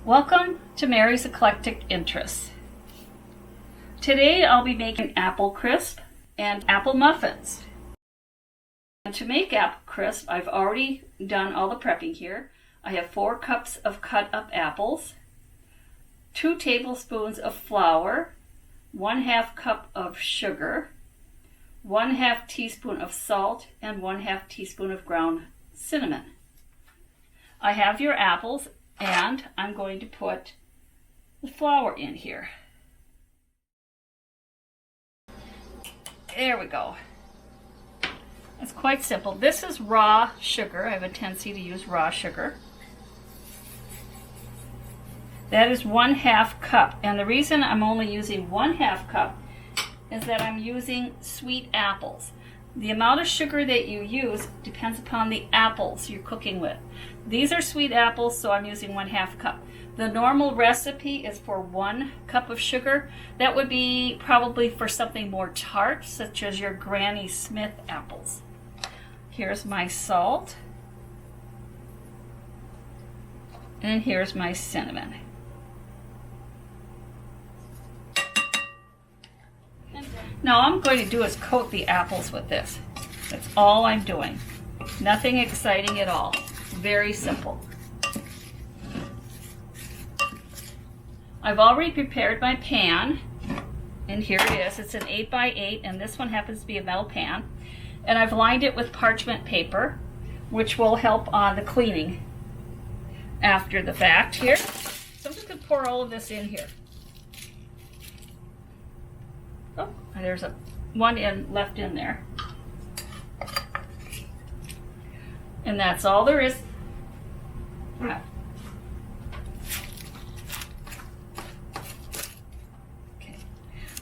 Welcome to Mary's Eclectic Interests. Today I'll be making apple crisp and apple muffins. And to make apple crisp, I've already done all the prepping here. I have 4 cups of cut up apples, 2 tablespoons of flour, 1/2 cup of sugar, 1/2 teaspoon of salt, and 1/2 teaspoon of ground cinnamon. I have your apples, and I'm going to put the flour in here. There we go. It's quite simple. This is raw sugar. I have a tendency to use raw sugar. That is 1/2 cup. And the reason I'm only using 1/2 cup is that I'm using sweet apples. The amount of sugar that you use depends upon the apples you're cooking with. These are sweet apples, so I'm using 1/2 cup. The normal recipe is for 1 cup of sugar. That would be probably for something more tart, such as your Granny Smith apples. Here's my salt. And here's my cinnamon. Now all I'm going to do is coat the apples with this. That's all I'm doing. Nothing exciting at all. Very simple. I've already prepared my pan, and here it is. It's an 8x8, and this one happens to be a metal pan. And I've lined it with parchment paper, which will help on the cleaning after the fact here. So I'm just going to pour all of this in here. Oh, there's one left in there. And that's all there is. Okay.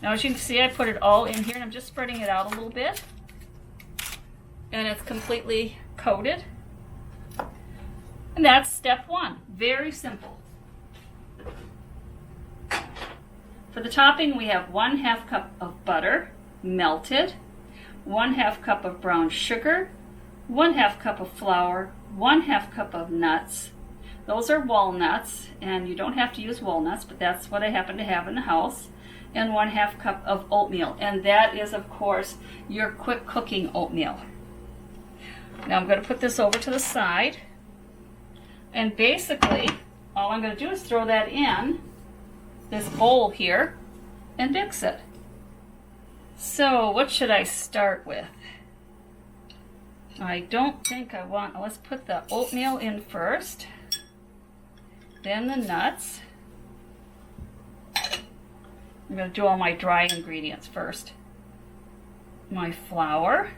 Now as you can see, I put it all in here, and I'm just spreading it out a little bit. And it's completely coated. And that's step 1. Very simple. For the topping, we have 1/2 cup of butter, melted, 1/2 cup of brown sugar, 1/2 cup of flour, 1/2 cup of nuts. Those are walnuts, and you don't have to use walnuts, but that's what I happen to have in the house. And 1/2 cup of oatmeal, and that is, of course, your quick cooking oatmeal. Now I'm going to put this over to the side, and basically all I'm going to do is throw that in this bowl here and mix it. So what should I start with? I don't think I want, let's put the oatmeal in first, then the nuts. I'm going to do all my dry ingredients first. My flour.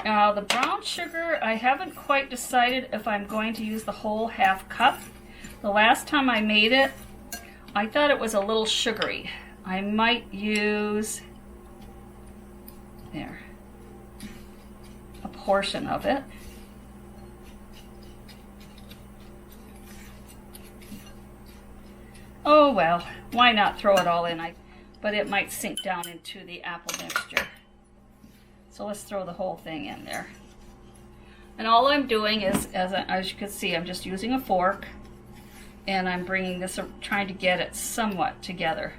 Now the brown sugar, I haven't quite decided if I'm going to use the whole 1/2 cup. The last time I made it, I thought it was a little sugary. I might use, there, a portion of it. Oh well, why not throw it all in? But it might sink down into the apple mixture. So let's throw the whole thing in there. And all I'm doing is, as you can see, I'm just using a fork, and I'm bringing this, trying to get it somewhat together.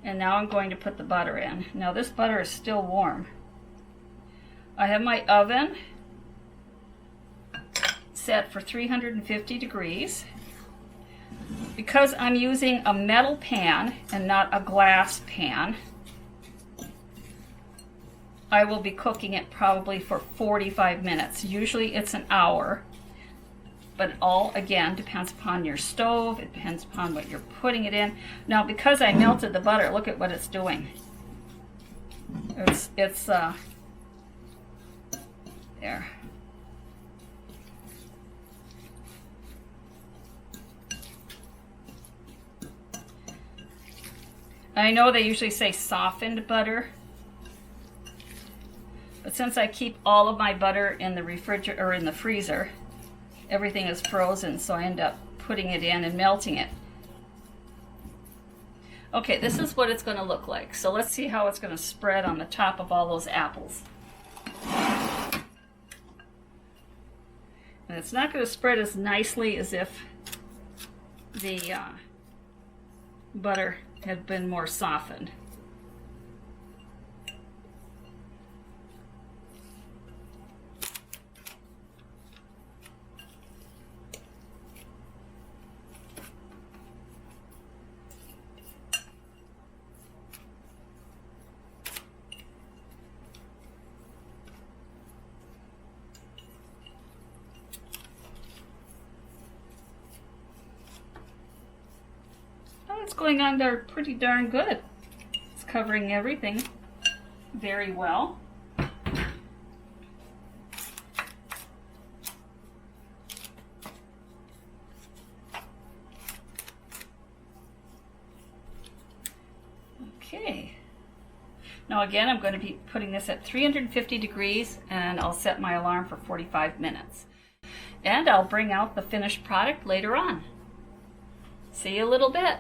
And now I'm going to put the butter in. Now this butter is still warm. I have my oven set for 350 degrees. Because I'm using a metal pan and not a glass pan, I will be cooking it probably for 45 minutes. Usually it's an hour, but all, again, depends upon your stove. It depends upon what you're putting it in. Now, because I melted the butter, look at what it's doing. It's there. I know they usually say softened butter, but since I keep all of my butter in the refrigerator or in the freezer, everything is frozen, so I end up putting it in and melting it. Okay, this is what it's going to look like. So let's see how it's going to spread on the top of all those apples. And it's not going to spread as nicely as if the butter had been more softened. It's going on there pretty darn good. It's covering everything very well. Okay. Now again, I'm going to be putting this at 350 degrees and I'll set my alarm for 45 minutes. And I'll bring out the finished product later on. See you a little bit.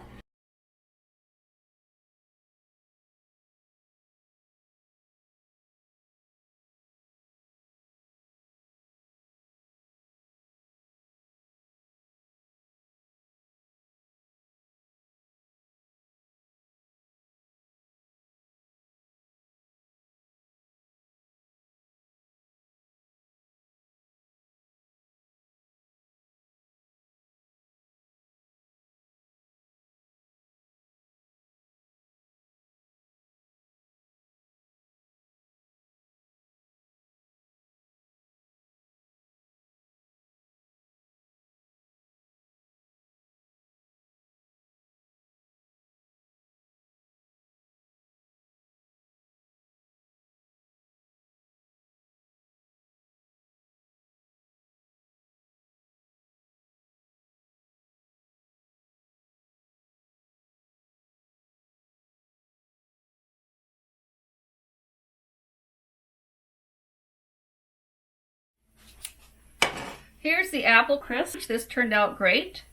Here's the apple crisp. This turned out great.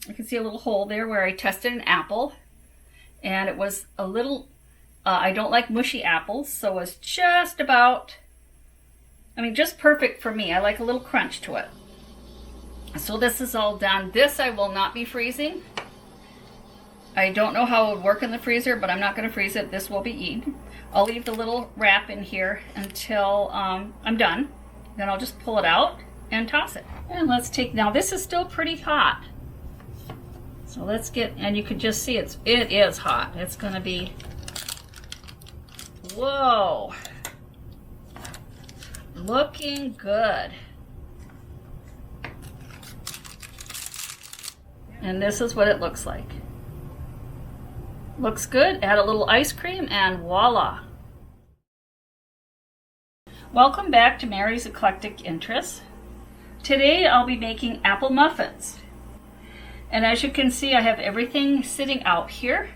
You can see a little hole there where I tested an apple. And it was a little, I don't like mushy apples, so it was just about, just perfect for me. I like a little crunch to it. So this is all done. This I will not be freezing. I don't know how it would work in the freezer, but I'm not going to freeze it. This will be eaten. I'll leave the little wrap in here until I'm done. Then I'll just pull it out and toss it. And let's take, now this is still pretty hot. So let's get, and you can just see it is hot. It's gonna be, whoa, looking good. And this is what it looks like. Looks good. Add a little ice cream and voila. Welcome back to Mary's Eclectic Interests. Today I'll be making apple muffins. And as you can see, I have everything sitting out here.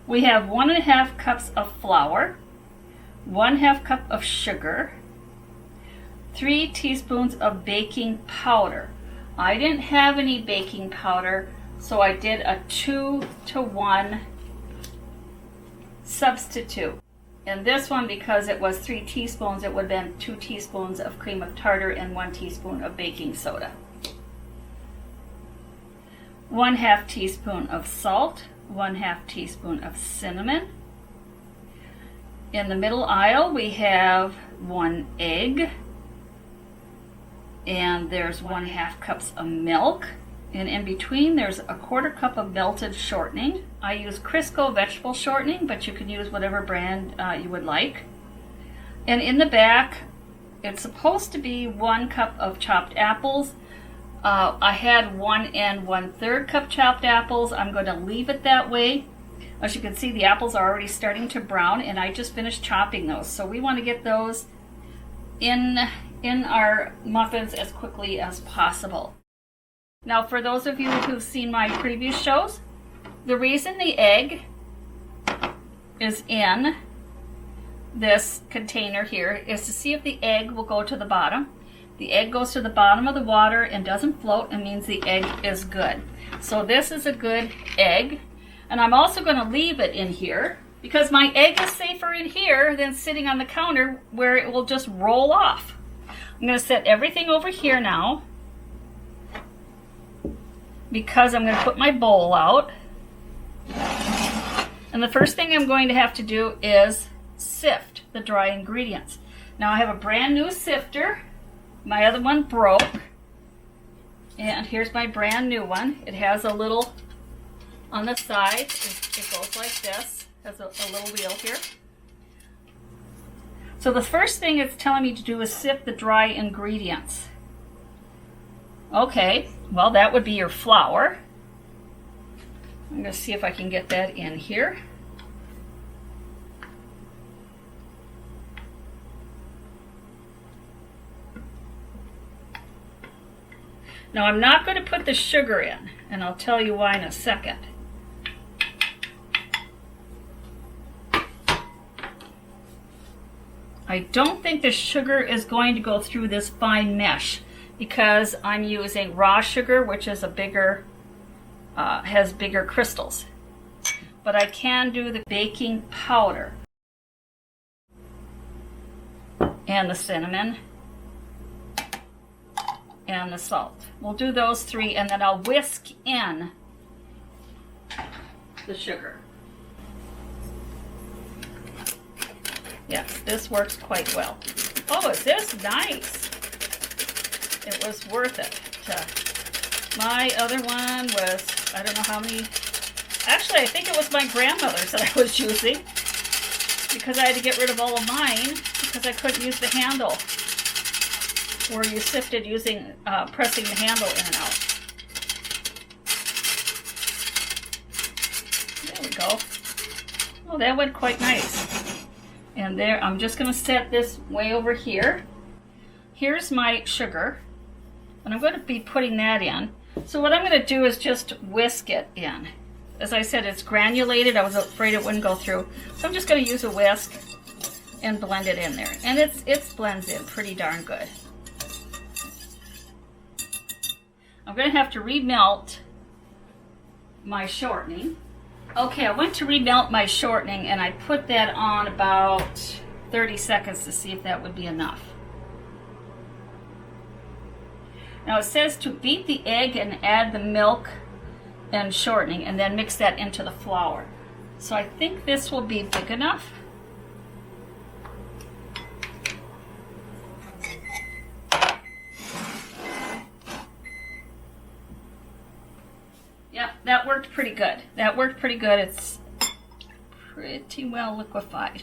We have 1.5 cups of flour, 1/2 cup of sugar, 3 teaspoons of baking powder. I didn't have any baking powder, so I did a 2-to-1 substitute. And this one, because it was 3 teaspoons, it would have been 2 teaspoons of cream of tartar and 1 teaspoon of baking soda. 1/2 teaspoon of salt, 1/2 teaspoon of cinnamon. In the middle aisle, we have 1 egg, and there's 1/2 cups of milk. And in between, there's a 1/4 cup of melted shortening. I use Crisco vegetable shortening, but you can use whatever brand you would like. And in the back, it's supposed to be 1 cup of chopped apples. I had 1 1/3 cup chopped apples. I'm going to leave it that way. As you can see, the apples are already starting to brown, and I just finished chopping those. So we want to get those in our muffins as quickly as possible. Now, for those of you who've seen my previous shows, the reason the egg is in this container here is to see if the egg will go to the bottom. The egg goes to the bottom of the water and doesn't float, and means the egg is good. So this is a good egg. And I'm also going to leave it in here because my egg is safer in here than sitting on the counter where it will just roll off. I'm going to set everything over here now. because I'm going to put my bowl out. And the first thing I'm going to have to do is sift the dry ingredients. Now I have a brand new sifter. My other one broke. And here's my brand new one. It has a little on the side. It goes like this. It has a little wheel here. So the first thing it's telling me to do is sift the dry ingredients. Okay, well that would be your flour. I'm going to see if I can get that in here. Now I'm not going to put the sugar in, and I'll tell you why in a second. I don't think the sugar is going to go through this fine mesh because I'm using raw sugar, which is a bigger, has bigger crystals. But I can do the baking powder and the cinnamon and the salt. We'll do those three, and then I'll whisk in the sugar. Yes, this works quite well. Oh, is this nice? It was worth it. My other one was, I don't know how many, actually I think it was my grandmother's that I was using because I had to get rid of all of mine because I couldn't use the handle where you sifted using, pressing the handle in and out. There we go. Oh, that went quite nice. And there, I'm just going to set this way over here. Here's my sugar, and I'm going to be putting that in. So what I'm going to do is just whisk it in. As I said, it's granulated. I was afraid it wouldn't go through. So I'm just going to use a whisk and blend it in there. And it blends in pretty darn good. I'm going to have to remelt my shortening. Okay, I went to remelt my shortening and I put that on about 30 seconds to see if that would be enough. Now it says to beat the egg and add the milk and shortening and then mix that into the flour. So I think this will be big enough. Yep, that worked pretty good. That worked pretty good. It's pretty well liquefied.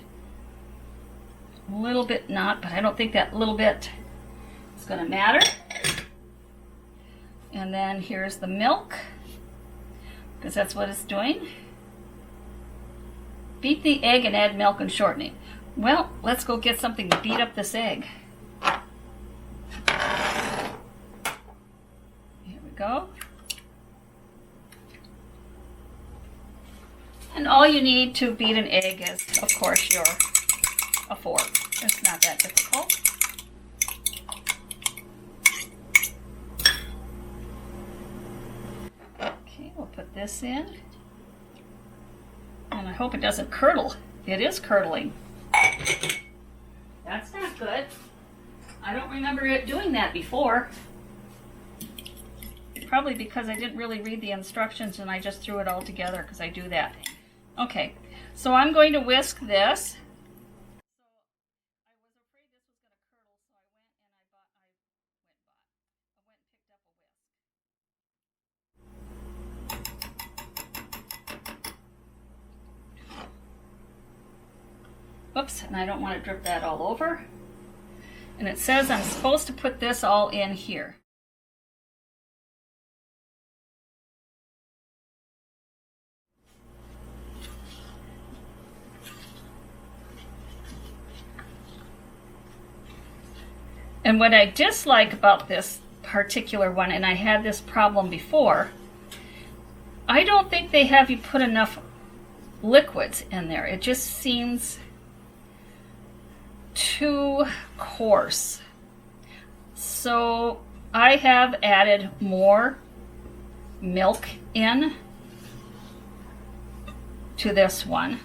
A little bit not, but I don't think that little bit is going to matter. And then here's the milk, because that's what it's doing. Beat the egg and add milk and shortening. Well, let's go get something to beat up this egg. Here we go. And all you need to beat an egg is, of course, a fork. It's not that difficult. Okay, we'll put this in. And I hope it doesn't curdle. It is curdling. That's not good. I don't remember it doing that before. Probably because I didn't really read the instructions and I just threw it all together because I do that. Okay, so I'm going to whisk this. I was afraid this was going to curdle, so I went and picked up a whisk. Oops, and I don't want to drip that all over. And it says I'm supposed to put this all in here. And what I dislike about this particular one, and I had this problem before, I don't think they have you put enough liquids in there. It just seems too coarse. So I have added more milk in to this one.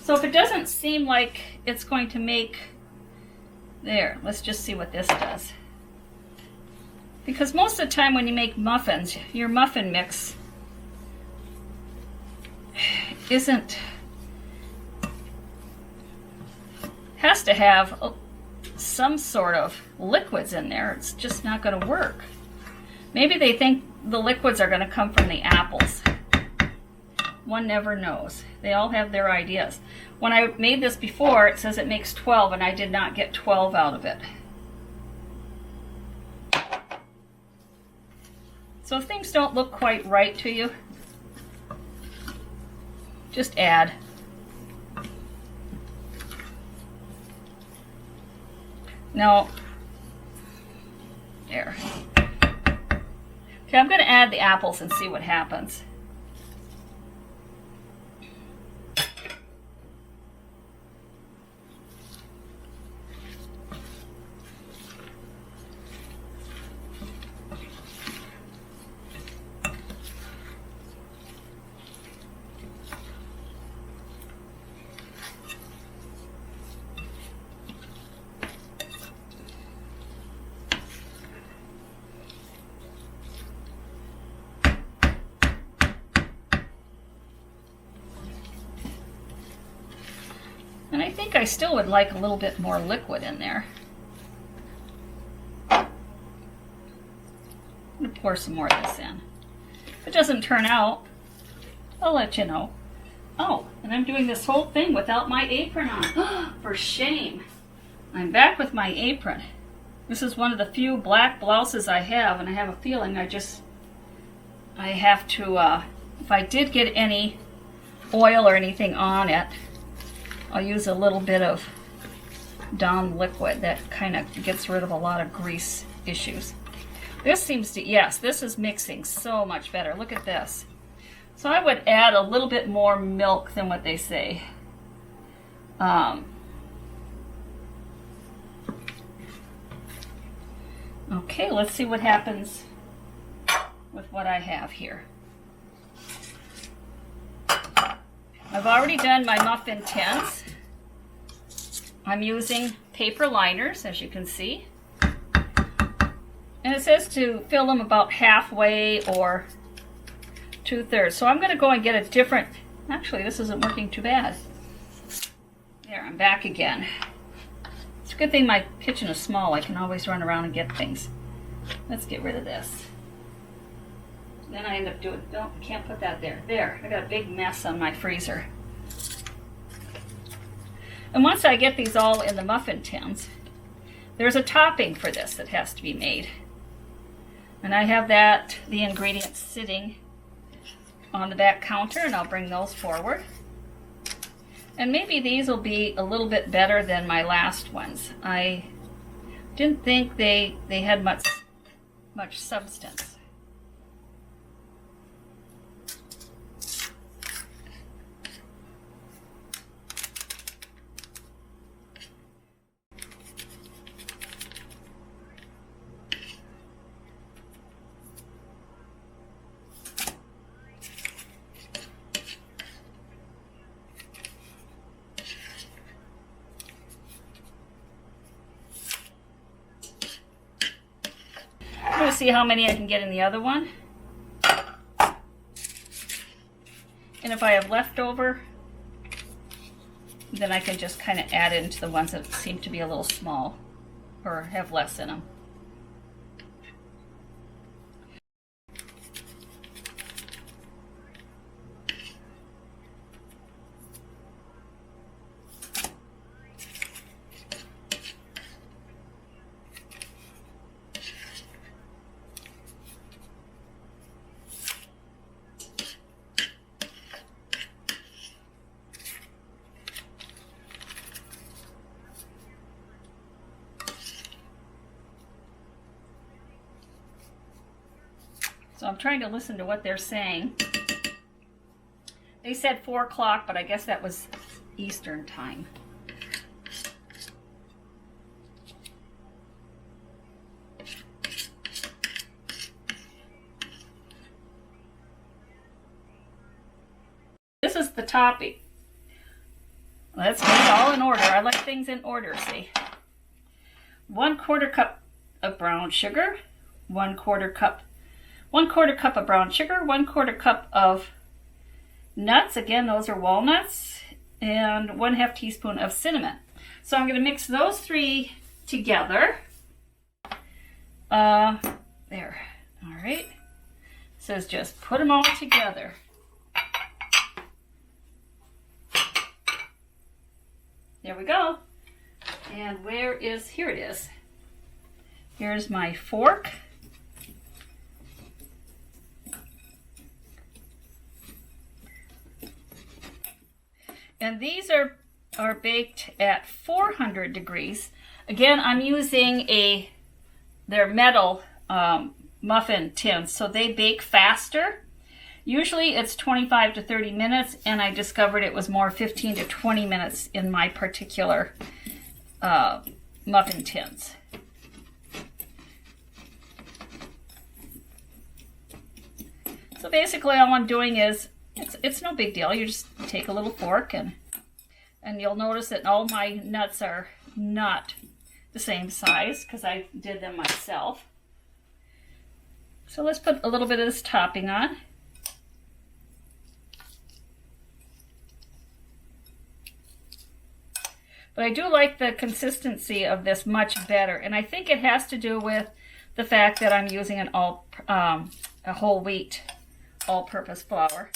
So if it doesn't seem like it's going to make, there, let's just see what this does. Because most of the time when you make muffins, your muffin mix has to have some sort of liquids in there. It's just not going to work. Maybe they think the liquids are going to come from the apples. One never knows. They all have their ideas. When I made this before, it says it makes 12, and I did not get 12 out of it. So if things don't look quite right to you, just add. Now, there. Okay, I'm going to add the apples and see what happens. And I think I still would like a little bit more liquid in there. I'm going to pour some more of this in. If it doesn't turn out, I'll let you know. Oh, and I'm doing this whole thing without my apron on. For shame. I'm back with my apron. This is one of the few black blouses I have, and I have a feeling I have to, if I did get any oil or anything on it, I'll use a little bit of Dawn liquid that kind of gets rid of a lot of grease issues. This seems to, yes, this is mixing so much better. Look at this. So I would add a little bit more milk than what they say. Okay, let's see what happens with what I have here. I've already done my muffin tins. I'm using paper liners, as you can see. And it says to fill them about halfway or 2/3. So I'm going to go and get a different, actually this isn't working too bad. There, I'm back again. It's a good thing my kitchen is small. I can always run around and get things. Let's get rid of this. Then I end up doing, no, can't put that there. There, I got a big mess on my freezer. And once I get these all in the muffin tins, there's a topping for this that has to be made. And I have the ingredients sitting on the back counter, and I'll bring those forward. And maybe these will be a little bit better than my last ones. I didn't think they had much substance. I'm going to see how many I can get in the other one. And if I have leftover, then I can just kind of add it into the ones that seem to be a little small or have less in them. So I'm trying to listen to what they're saying. They said 4 o'clock, but I guess that was Eastern time. This is the topping. Let's get it all in order. I like things in order, see. 1/4 cup of brown sugar, 1/4 cup of brown sugar, 1/4 cup of nuts. Again, those are walnuts, and 1/2 teaspoon of cinnamon. So I'm going to mix those three together. There. All right. Says just put them all together. There we go. And here it is. Here's my fork. And these are baked at 400 degrees. Again, I'm using they're metal muffin tins, so they bake faster. Usually it's 25 to 30 minutes, and I discovered it was more 15 to 20 minutes in my particular muffin tins. So basically all I'm doing is, it's no big deal. You just take a little fork and you'll notice that all my nuts are not the same size because I did them myself. So let's put a little bit of this topping on. But I do like the consistency of this much better, and I think it has to do with the fact that I'm using a whole wheat all-purpose flour,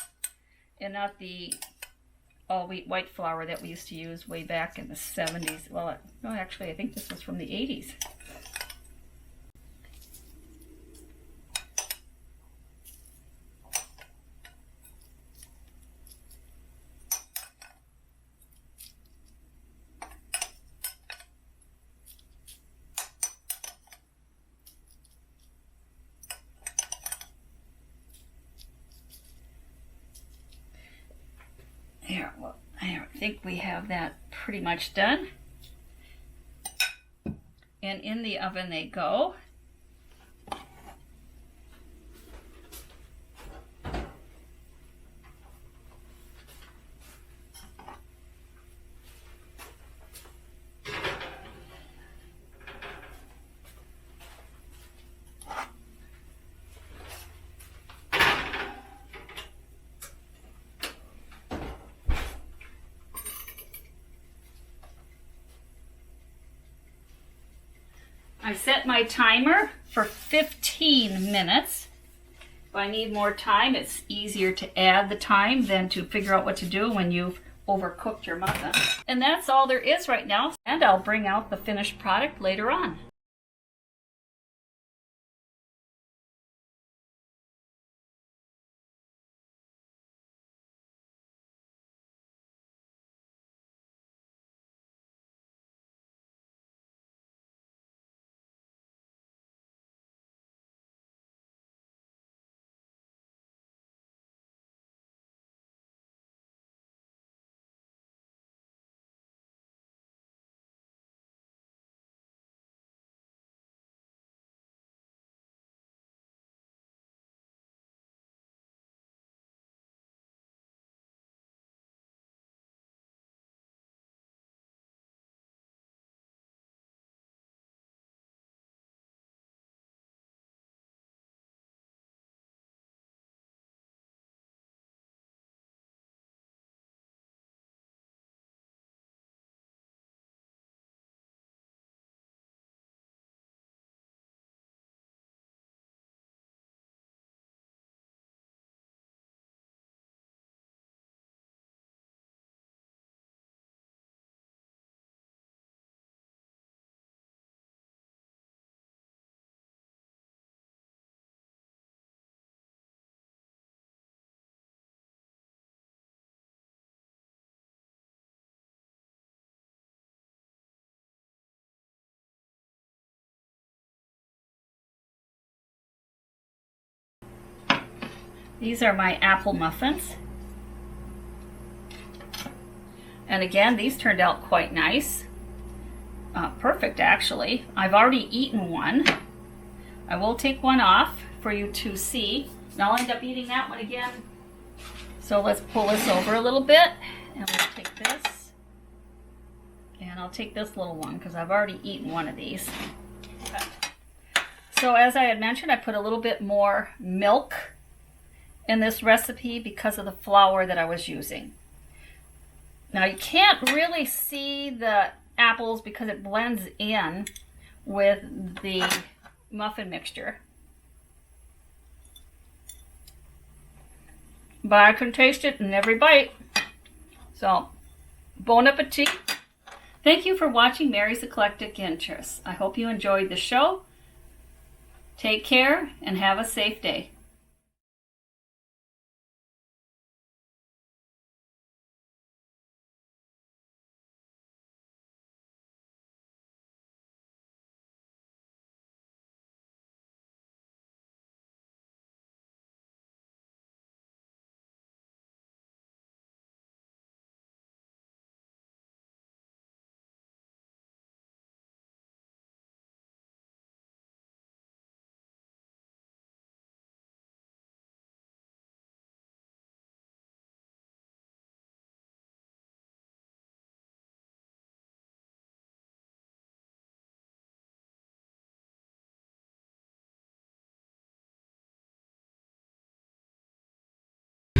and not the all-wheat white flour that we used to use way back in the 70s. Well, no, actually, I think this was from the 80s. There, well, I think we have that pretty much done. And in the oven they go. I set my timer for 15 minutes. If I need more time, it's easier to add the time than to figure out what to do when you've overcooked your muffin. And that's all there is right now, and I'll bring out the finished product later on. These are my apple muffins. And again, these turned out quite nice. Perfect, actually. I've already eaten one. I will take one off for you to see. And I'll end up eating that one again. So let's pull this over a little bit. And we'll take this. And I'll take this little one because I've already eaten one of these. Okay. So as I had mentioned, I put a little bit more milk in this recipe because of the flour that I was using. Now you can't really see the apples because it blends in with the muffin mixture. But I can taste it in every bite. So, bon appetit. Thank you for watching Mary's Eclectic Interests. I hope you enjoyed the show. Take care and have a safe day.